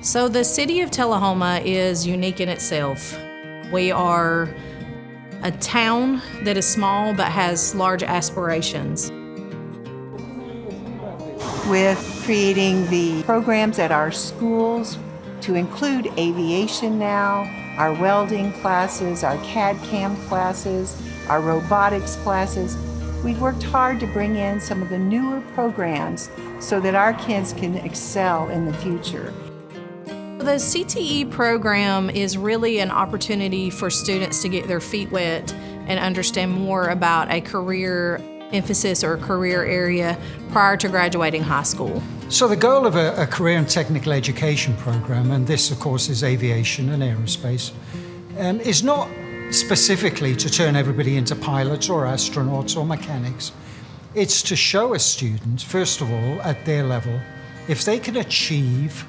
So the city of Tullahoma is unique in itself. We are a town that is small but has large aspirations. With creating the programs at our schools to include aviation now, our welding classes, our CAD/CAM classes, our robotics classes, we've worked hard to bring in some of the newer programs so that our kids can excel in the future. The CTE program is really an opportunity for students to get their feet wet and understand more about a career emphasis or career area prior to graduating high school. So the goal of a career and technical education program, and this of course is aviation and aerospace, is not specifically to turn everybody into pilots or astronauts or mechanics. It's to show a student, first of all, at their level, if they can achieve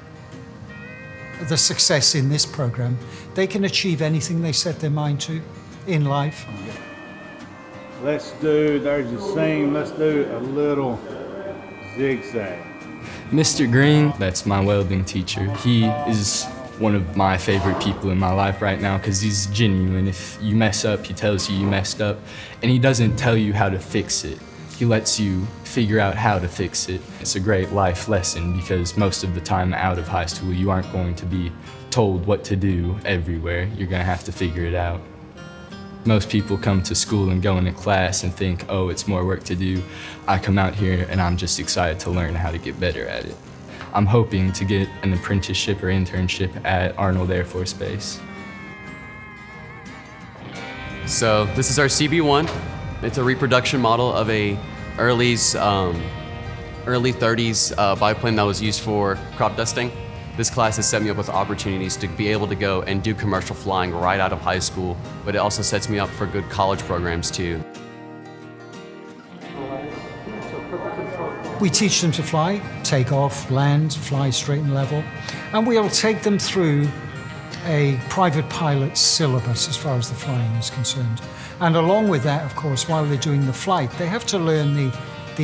the success in this program, they can achieve anything they set their mind to in life. There's the seam, let's do a little zigzag. Mr. Green, that's my welding teacher. He is one of my favorite people in my life right now because he's genuine. If you mess up, he tells you messed up, and he doesn't tell you how to fix it. He lets you figure out how to fix it. It's a great life lesson because most of the time out of high school, you aren't going to be told what to do everywhere. You're going to have to figure it out. Most people come to school and go into class and think, oh, it's more work to do. I come out here and I'm just excited to learn how to get better at it. I'm hoping to get an apprenticeship or internship at Arnold Air Force Base. So this is our CB1. It's a reproduction model of a early 30s biplane that was used for crop dusting. This class has set me up with opportunities to be able to go and do commercial flying right out of high school, but it also sets me up for good college programs too. We teach them to fly, take off, land, fly straight and level, and we'll take them through a private pilot syllabus as far as the flying is concerned. And along with that, of course, while they're doing the flight, they have to learn the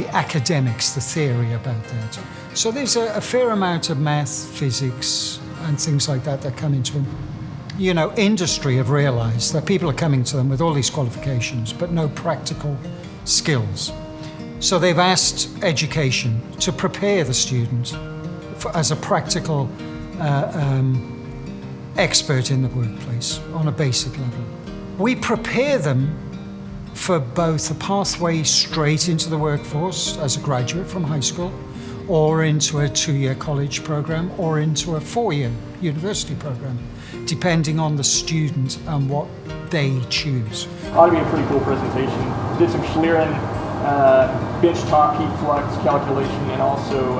academics, the theory about that. So there's a fair amount of math, physics, and things like that come into them. You know, industry have realized that people are coming to them with all these qualifications, but no practical skills. So they've asked education to prepare the student as a practical expert in the workplace on a basic level. We prepare them for both a pathway straight into the workforce as a graduate from high school, or into a 2-year college program, or into a 4-year university program, depending on the student and what they choose. Ought to be a pretty cool presentation. Did some Schlieren benchtop heat flux calculation, and also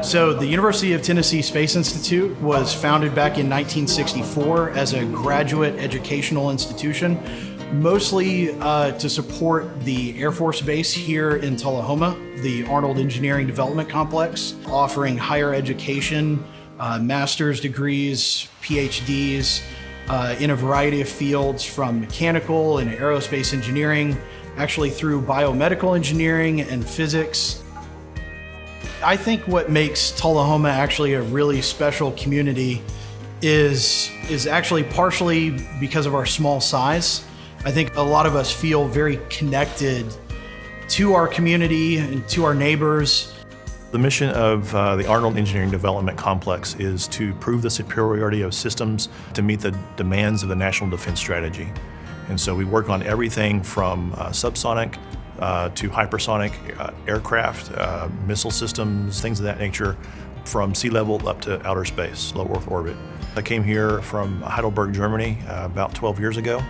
So the University of Tennessee Space Institute was founded back in 1964 as a graduate educational institution, mostly to support the Air Force Base here in Tullahoma, the Arnold Engineering Development Complex, offering higher education, master's degrees, PhDs, in a variety of fields from mechanical and aerospace engineering, actually through biomedical engineering and physics. I think what makes Tullahoma actually a really special community is actually partially because of our small size. I think a lot of us feel very connected to our community and to our neighbors. The mission of the Arnold Engineering Development Complex is to prove the superiority of systems to meet the demands of the National Defense Strategy. And so we work on everything from subsonic to hypersonic aircraft, missile systems, things of that nature, from sea level up to outer space, low Earth orbit. I came here from Heidelberg, Germany about 12 years ago,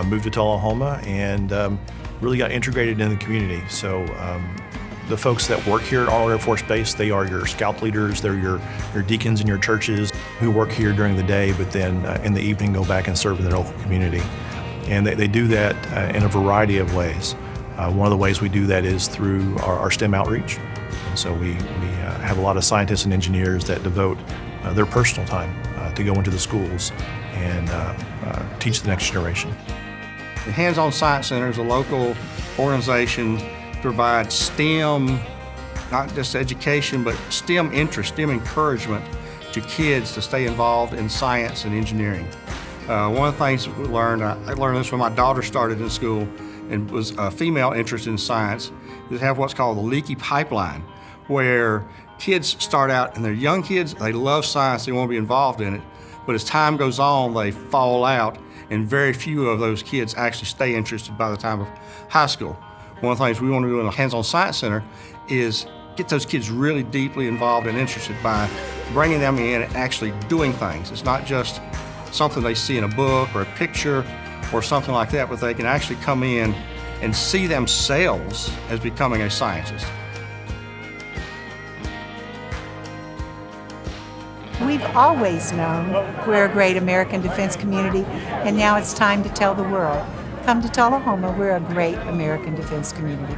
moved to Tullahoma, and really got integrated in the community. So the folks that work here at Arnold Air Force Base, they are your scout leaders, they're your deacons in your churches who work here during the day, but then in the evening go back and serve in their local community. And they do that in a variety of ways. One of the ways we do that is through our STEM outreach. And so we have a lot of scientists and engineers that devote their personal time to go into the schools and teach the next generation. The Hands-On Science Center is a local organization to provide STEM, not just education, but STEM interest, STEM encouragement to kids to stay involved in science and engineering. One of the things we learned, I learned this when my daughter started in school and was a female interest in science, is have what's called the leaky pipeline, where kids start out, and they're young kids, they love science, they want to be involved in it, but as time goes on, they fall out, and very few of those kids actually stay interested by the time of high school. One of the things we want to do in the Hands-On Science Center is get those kids really deeply involved and interested by bringing them in and actually doing things. It's not just something they see in a book or a picture or something like that, but they can actually come in and see themselves as becoming a scientist. We've always known we're a great American defense community, and now it's time to tell the world. Come to Tullahoma, we're a great American defense community.